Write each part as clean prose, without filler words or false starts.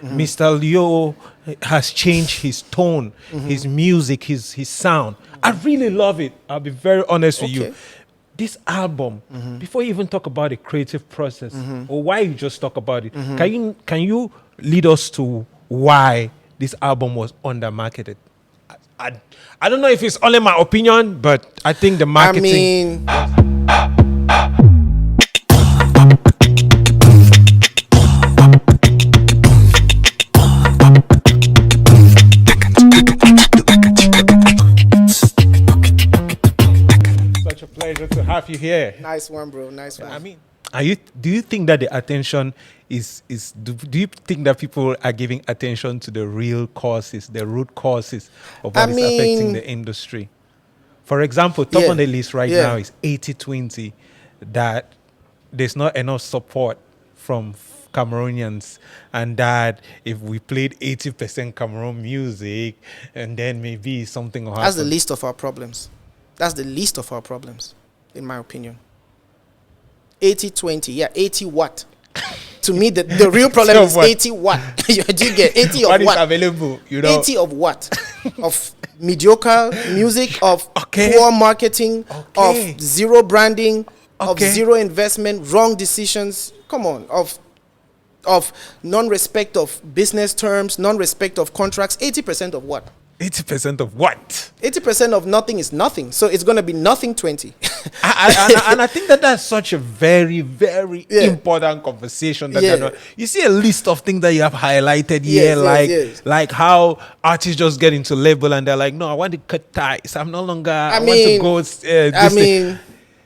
Mr. Leo has changed his tone, his music, his sound. I really love it. I'll be very honest with you. This album, before you even talk about the creative process or why you just talk about it, can you lead us to why this album was undermarketed? I don't know if it's only my opinion, but I think the marketing. Such a pleasure to have you here. Nice one, bro. Nice one. I mean, do you think that the attention do you think that people are giving attention to the real causes, the root causes of what is affecting the industry? For example, top on the list right now is 80-20, that there's not enough support from Cameroonians, and that if we played 80% Cameroon music, and then maybe something will happen. That's the least of our problems. That's the least of our problems, in my opinion. 80-20, yeah, 80 what? To me, the real problem is 80 what? Do you get 80 of what? What is available, 80 of what? Of mediocre music, of poor marketing, of zero branding, of zero investment, wrong decisions. Come on, of non-respect of business terms, non-respect of contracts. 80% of what? 80% of what? 80% of nothing is nothing. So it's going to be nothing 20. and I think that's such a very, very important conversation. That you see a list of things that you have highlighted here, like how artists just get into label and they're like, no, I want to cut ties. I'm no longer, I want to go this thing.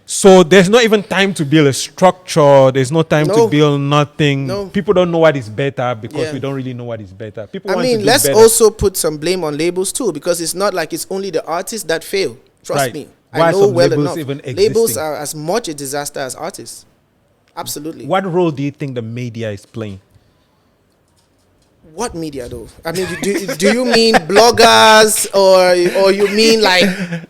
So there's not even time to build a structure. There's no time to build nothing. No. People don't know what is better because we don't really know what is better. People want to do let's better. also put some blame on labels too, because it's not like it's only the artists that fail. Trust me. Why I know well labels enough. Even labels are as much a disaster as artists. Absolutely. What role do you think the media is playing? What media though? I mean, do you mean bloggers or you mean like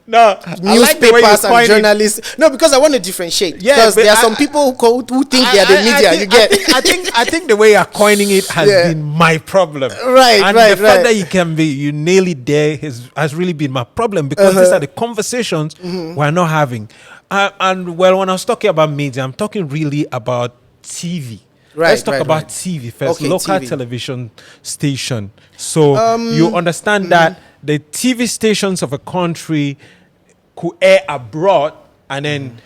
newspapers and journalists? No, because I want to differentiate. Yeah, because there are some people who think they are the media. You get? I think the way you're coining it has been my problem. Right, and the fact that you nail it there has really been my problem, because these are the conversations we're not having. And when I was talking about media, I'm talking really about TV. Let's talk about TV first. Local TV. Television station. So you understand that the TV stations of a country could air abroad, and then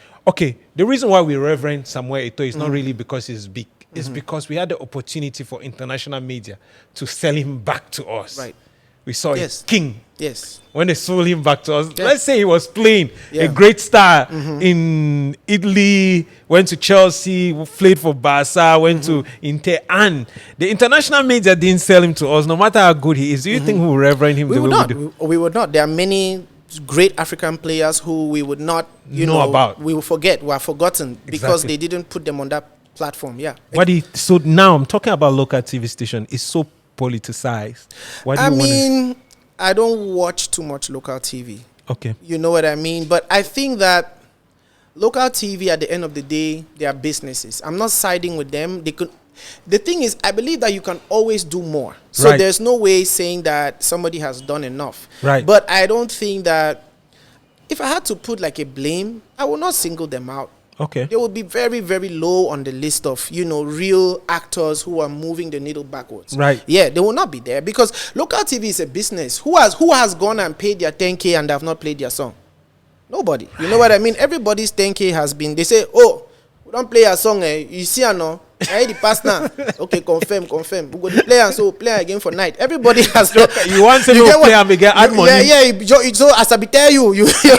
the reason why we reverend Samuel Eto'o is not really because he's big. It's because we had the opportunity for international media to sell him back to us. Right. We saw his king. Yes. When they sold him back to us, let's say he was playing a great star in Italy, went to Chelsea, played for Barca, went to Inter, and the international media didn't sell him to us, no matter how good he is. Do you think we will reverend him? We would not. We would not. There are many great African players who we would not know about. We will forget. We are forgotten because they didn't put them on that platform. Yeah. So now I'm talking about local TV station. It's so politicized. I don't watch too much local TV. Okay. You know what I mean? But I think that local TV, at the end of the day, they are businesses. I'm not siding with them. The thing is, I believe that you can always do more. So there's no way saying that somebody has done enough. Right. But I don't think that if I had to put like a blame, I will not single them out. Okay. They will be very, very low on the list of, real actors who are moving the needle backwards. Right. Yeah, they will not be there because local TV is a business. Who has gone and paid their 10K and have not played their song? Nobody. You know what I mean? Everybody's 10K has been, they say, oh, we don't play a song. You see, I know. I the past now. Okay, confirm. We go to play and so play again for night. Everybody has. You want to play and again add money? Yeah. So as I be tell you. So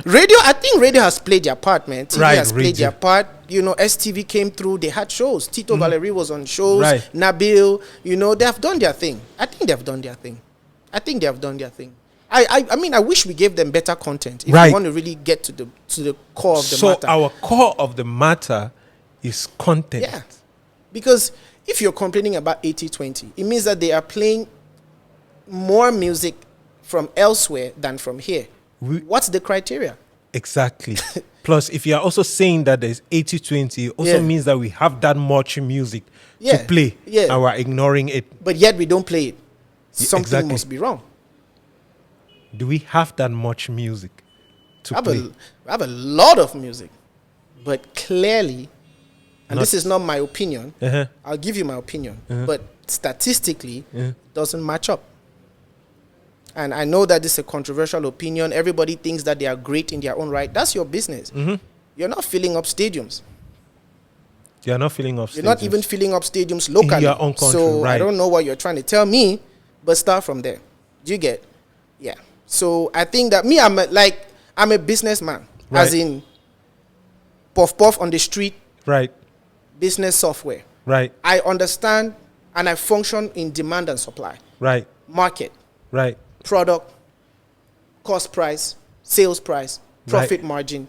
radio. I think radio has played their part, man. TV has played their part. STV came through. They had shows. Tito Valerie was on shows. Right. Nabil. They have done their thing. I think they have done their thing. I wish we gave them better content if we want to really get to the core of the matter. So our core of the matter is content. Yeah. Because if you're complaining about 80-20, it means that they are playing more music from elsewhere than from here. What's the criteria? Exactly. Plus, if you are also saying that there's 80-20, it also Yeah. means that we have that much music to Yeah. play, Yeah. and we're ignoring it. But yet we don't play it. Something exactly. must be wrong. Do we have that much music to play? I have a lot of music, but clearly, and Not- this is not my opinion. Uh-huh. I'll give you my opinion, but statistically, it doesn't match up. And I know that this is a controversial opinion. Everybody thinks that they are great in their own right. That's your business. You're not filling up stadiums. You're not filling up. You're not even filling up stadiums locally. your own country, so right. I don't know what you're trying to tell me, but start from there. Do you get? Yeah. So I think that me, I'm a businessman, Right. as in puff puff on the street, right, business software. right, I understand and I function in demand and supply, right, market, right, product, cost price, sales price, profit Right. margin.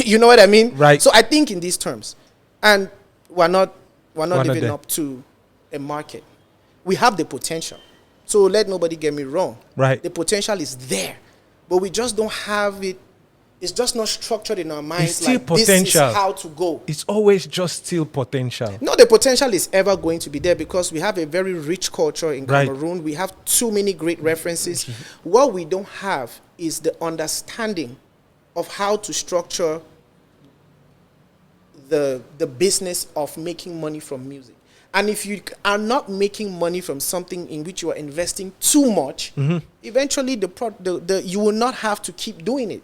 You know what I mean? Right. So I think in these terms, and we're not not living there. up to a market. We have the potential. So let nobody get me wrong. Right. The potential is there, but we just don't have it. It's just not structured in our minds. It's still like this potential. is how to go. It's always just still potential. No, the potential is ever going to be there because we have a very rich culture in Right. Cameroon. We have too many great references. What we don't have is the understanding of how to structure the business of making money from music. And if you are not making money from something in which you are investing too much, eventually you will not have to keep doing it.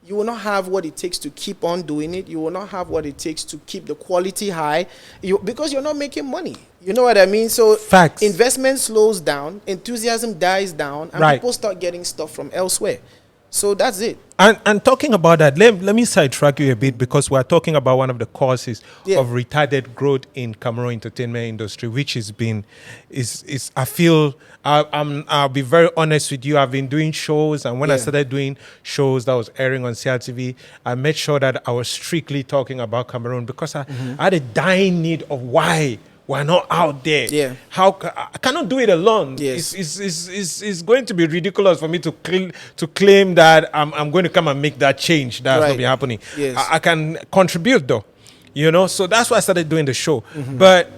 You will not have what it takes to keep on doing it. You will not have what it takes to keep the quality high because you're not making money. You know what I mean? So Facts. investment slows down, enthusiasm dies down, and Right. people start getting stuff from elsewhere. So that's it. And talking about that, let me sidetrack you a bit because we're talking about one of the causes Yeah. of retarded growth in Cameroon entertainment industry, which has been is I feel I'll be very honest with you. I've been doing shows, and when I Yeah. started doing shows that was airing on CRTV, I made sure that I was strictly talking about Cameroon because I had a dying need of why we're not out there. Yeah. I cannot do it alone. Yes. It's going to be ridiculous for me to claim that I'm going to come and make that change. That's Right. not be happening. Yes. I can contribute though, so that's why I started doing the show. But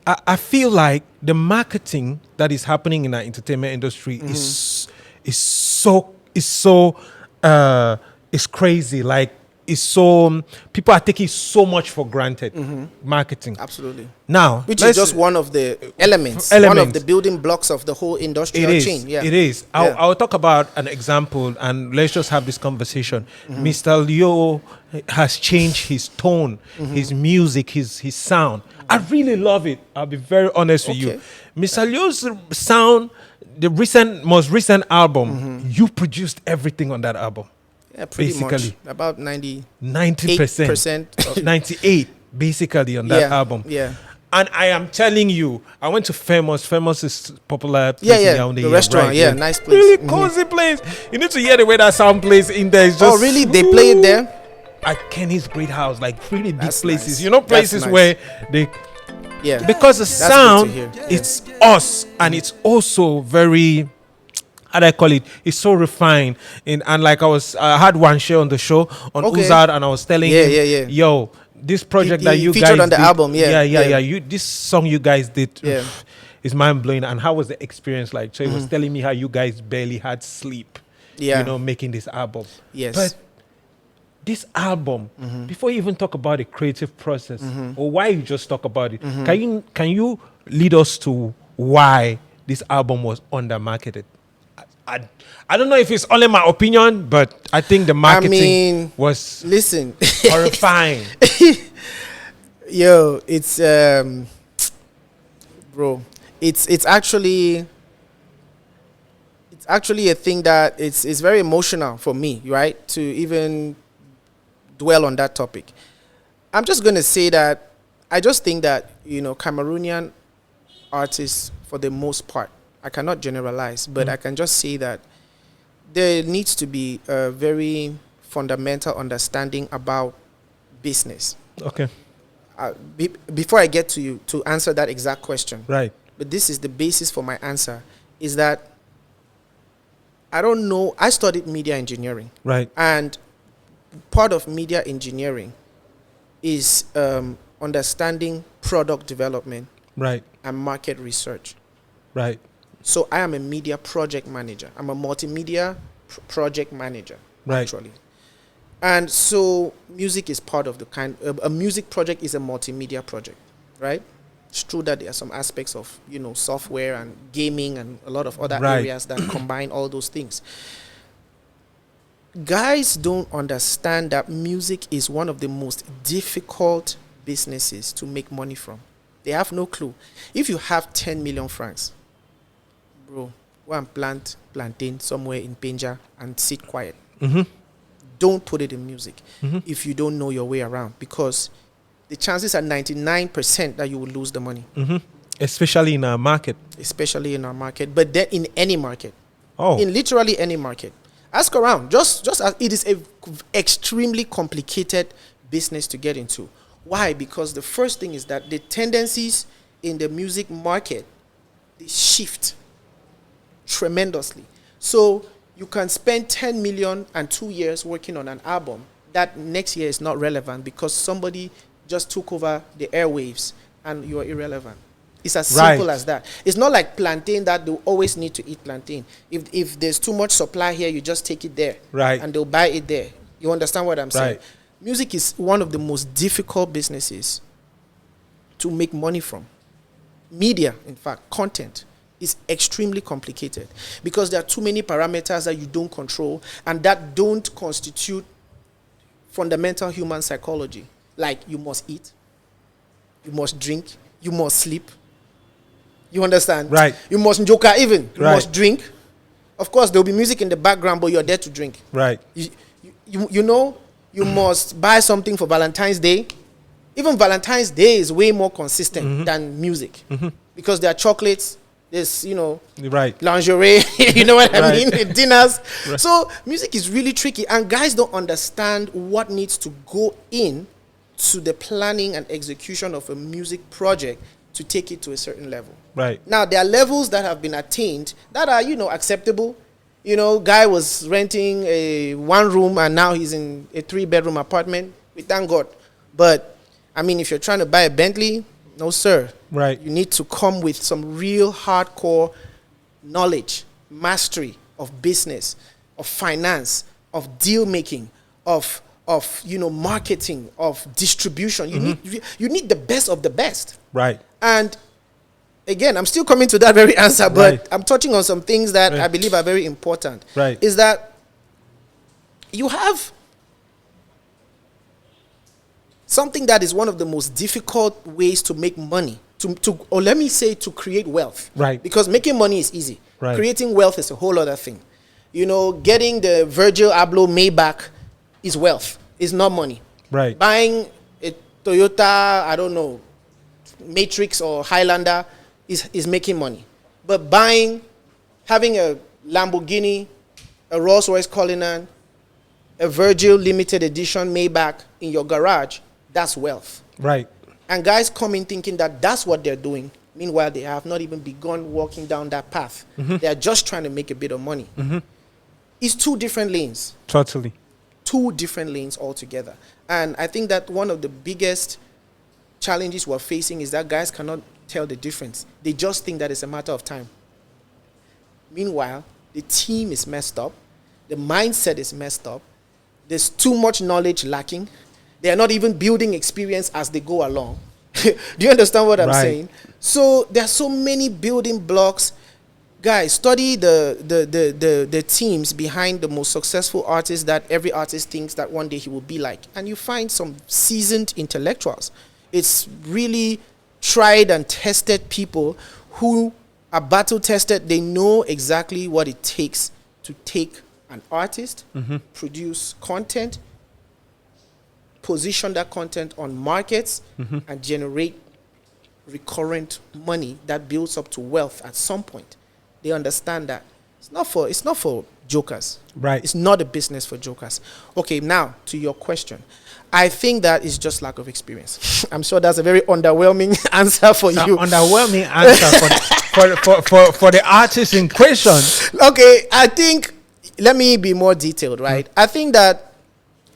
I feel like the marketing that is happening in our entertainment industry is crazy. Like it's so people are taking so much for granted. Marketing. Absolutely. Now, Which is let's- just one of the elements, one of Elements. the building blocks of the whole It industrial is. chain. Yeah. It is. Yeah. I'll talk about an example and let's just have this conversation. Mr. Leo has changed his tone, his music, his sound. I really love it. I'll be very honest with you. Okay. Mr. Leo's sound, the most recent album, you produced everything on that album. Yeah, pretty Basically. much. About 90. 90%. 8% 98 basically on that Yeah, album. yeah. And I am telling you, I went to Famous. Famous is popular place Yeah, in yeah, Yaoundé, the restaurant, right? yeah, nice place. Really cozy place. You need to hear the way that sound plays in there. It's just, Oh, really? They play it there? At Kenny's Great House, like really big That's places. nice. Places That's nice. where they, Yeah. because the That's good to sound, hear. Yeah. it's us, and it's also very, how do I call it? It's so refined. And like I had one share on the show on Okay. Uzad, and I was telling Yeah, him, yeah, yeah. yo, this project He that you featured guys on the did- album, yeah, yeah. yeah. This song you guys did, Yeah. is mind blowing. And how was the experience like? So he was telling me how you guys barely had sleep, Yeah. making this album. Yes. But this album, before you even talk about the creative process or why you just talk about it, can you lead us to why this album was undermarketed? I don't know if it's only my opinion, but I think the marketing was Listen. horrifying. Yo, it's bro, it's actually a thing that it's very emotional for me, right? To even dwell on that topic. I'm just going to say that I just think that, Cameroonian artists, for the most part, I cannot generalize, but I can just say that there needs to be a very fundamental understanding about business. Okay, Before I get to you to answer that exact question, right. but this is the basis for my answer, is that I don't know. I studied media engineering. Right. And part of media engineering is understanding product development Right. and market research. Right. So I am a media project manager. I'm a multimedia project manager, Right. actually. And so music is part of the kind. A music project is a multimedia project, right? It's true that there are some aspects of, software and gaming and a lot of other Right. areas that combine all those things. Guys don't understand that music is one of the most difficult businesses to make money from. They have no clue. If you have 10 million francs, bro, go and plant plantain somewhere in Penja and sit quiet. Mm-hmm. Don't put it in music Mm-hmm. if you don't know your way around, because the chances are 99% that you will lose the money, Mm-hmm. Especially in our market. especially in our market, but then in any market, Oh. in literally any market. Ask around. Just as it is a extremely complicated business to get into. Why? Because the first thing is that the tendencies in the music market, they shift tremendously. So you can spend 10 million and 2 years working on an album that next year is not relevant because somebody just took over the airwaves and you are irrelevant. It's as simple as that. It's not like plantain that they always need to eat plantain. If there's too much supply here, you just take it there. Right. And they'll buy it there. You understand what I'm saying? Right. Music is one of the most difficult businesses to make money from. Media, in fact, content is extremely complicated because there are too many parameters that you don't control and that don't constitute fundamental human psychology. Like you must eat, you must drink, you must sleep. You understand? Right. You must joker even. You Right. must drink. Of course, there will be music in the background, but you're there to drink. Right. You must buy something for Valentine's Day. Even Valentine's Day is way more consistent than music because there are chocolates, there's, Right. lingerie, you know what I Right. mean, dinners. Right. So music is really tricky and guys don't understand what needs to go in to the planning and execution of a music project to take it to a certain level. Right. Now, there are levels that have been attained that are, acceptable. Guy was renting a 1 room and now he's in a 3-bedroom apartment. We thank God. But, if you're trying to buy a Bentley, no, sir. Right. You need to come with some real hardcore knowledge, mastery of business, of finance, of deal making, of marketing, of distribution. You need the best of the best. Right. And again, I'm still coming to that very answer, but Right. I'm touching on some things that Right. I believe are very important. Right. Is that you have something that is one of the most difficult ways to make money, or let me say to create wealth. Right. Because making money is easy. Right. Creating wealth is a whole other thing. Getting the Virgil Abloh Maybach is wealth. It's not money. Right. Buying a Toyota, I don't know, Matrix or Highlander is making money. But having a Lamborghini, a Rolls Royce Cullinan, a Virgil limited edition Maybach in your garage, that's wealth. Right. And guys come in thinking that that's what they're doing. Meanwhile, they have not even begun walking down that path. They are just trying to make a bit of money. It's 2 different lanes. Totally. 2 different lanes altogether. And I think that one of the biggest challenges we're facing is that guys cannot tell the difference. They just think that it's a matter of time. Meanwhile, the team is messed up. The mindset is messed up. There's too much knowledge lacking. They are not even building experience as they go along. Do you understand what I'm Right. saying? So there are so many building blocks. Guys, study the teams behind the most successful artists that every artist thinks that one day he will be like. And you find some seasoned intellectuals. It's really tried and tested people who are battle tested. They know exactly what it takes to take an artist, produce content, position that content on markets, and generate recurrent money that builds up to wealth at some point. They understand that it's not for jokers. Right. It's not a business for jokers. Okay, now to your question. I think that is just lack of experience. I'm sure that's a very underwhelming answer for It's an you. underwhelming answer for the artist in question. Okay, I think let me be more detailed, right? I think that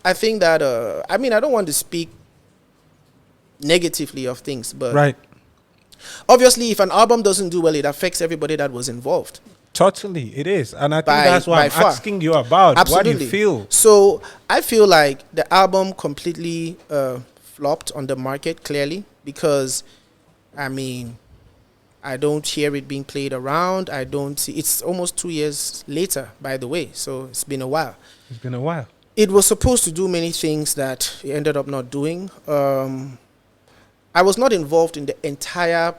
I mean, I don't want to speak negatively of things, but Right. obviously if an album doesn't do well, it affects everybody that was involved. Totally, it is. And I think By- that's why by I'm far. asking you about. Absolutely. What do you feel? So I feel like the album completely flopped on the market, clearly, because I mean, I don't hear it being played around. I don't see. It's almost 2 years later, by the way, so it's been a while. It's been a while. It was supposed to do many things that it ended up not doing. I was not involved in the entire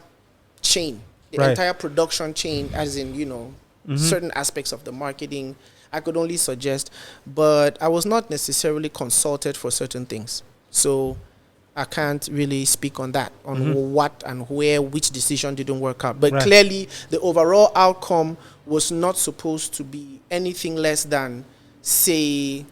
chain, the Right. entire production chain, as in, certain aspects of the marketing. I could only suggest, but I was not necessarily consulted for certain things. So I can't really speak on that, on what and where, which decision didn't work out. But Right. clearly, the overall outcome was not supposed to be anything less than, say,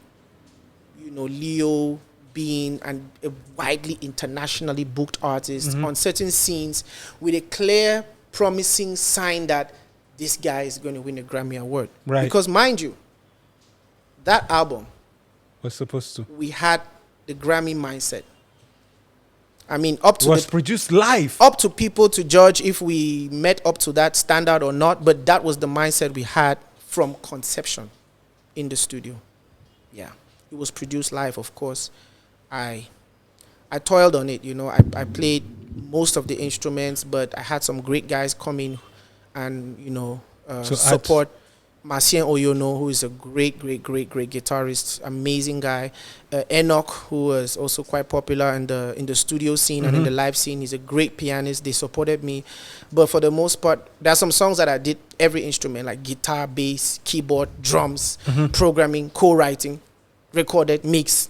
Leo being a widely internationally booked artist on certain scenes with a clear, promising sign that this guy is going to win a Grammy Award. Right. Because mind you, that album, Was supposed to. we had the Grammy mindset. I mean, up It to was produced live. up to people to judge if we met up to that standard or not, but that was the mindset we had from conception in the studio. Yeah. It was produced live, of course. I toiled on it, I played most of the instruments, but I had some great guys come in and, So support. Marcien Oyono, who is a great guitarist, amazing guy. Enoch, who was also quite popular in the studio scene and in the live scene. He's a great pianist. They supported me. But for the most part, there are some songs that I did every instrument, like guitar, bass, keyboard, drums, programming, co-writing, recorded, mix.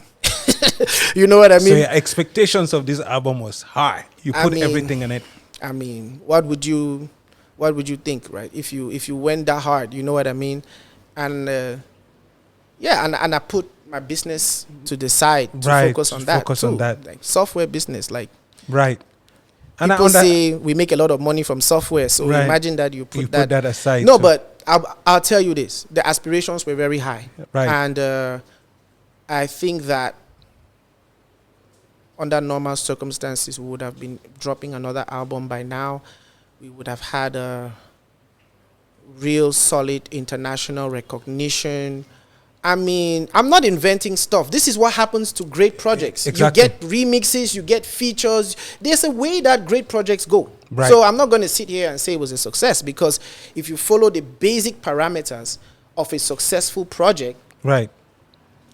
You know what I mean? So your expectations of this album was high. You I put mean, everything in it. I mean, what would you think, right? If you went that hard, you know what I mean? And and I put my business to the side to Right, focus on to that focus too. on that. Like software business, like Right. And people say we make a lot of money from software, so Right. imagine that you put put that aside. No, too. but I'll tell you this: the aspirations were very high, Right. and I think that under normal circumstances, we would have been dropping another album by now. We would have had a real solid international recognition. I mean, I'm not inventing stuff. This is what happens to great projects. Exactly. You get remixes, you get features. There's a way that great projects go. Right. So I'm not going to sit here and say it was a success, because if you follow the basic parameters of a successful project, Right.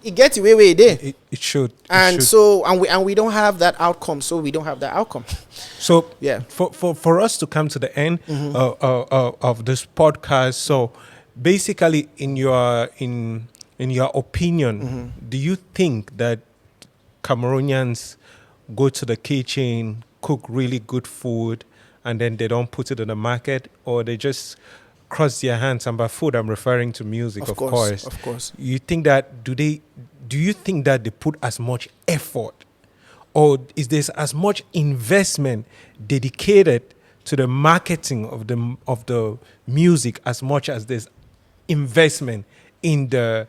it gets away where it did. It should. It And should. so, and we don't have that outcome. So we don't have that outcome. So Yeah. for us to come to the end of this podcast, so basically, in your opinion, do you think that Cameroonians go to the kitchen, cook really good food, and then they don't put it in the market, or they just cross their hands? And by food, I'm referring to music, of course. Of course. You think that do you think that they put as much effort, or is there as much investment dedicated to the marketing of the music as much as there's investment in the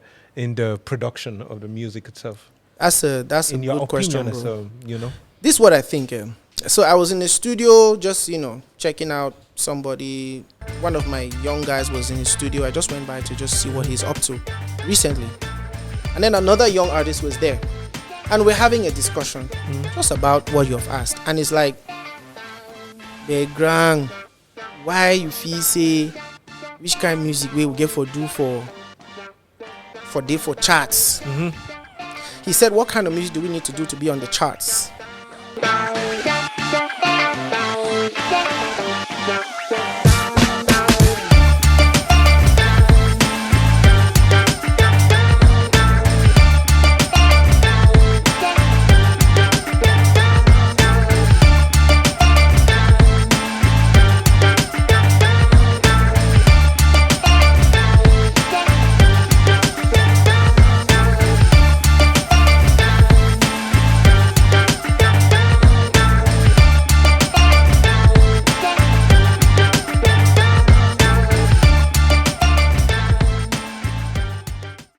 production of the music itself? That's a In your good question, opinion, bro. so This is what I think. So I was in the studio just, checking out somebody. One of my young guys was in the studio. I just went by to just see what he's up to recently. And then another young artist was there. And we're having a discussion just about what you have asked. And it's like, the grand, why you feel say, which kind of music we will get for charts? He said, what kind of music do we need to do to be on the charts?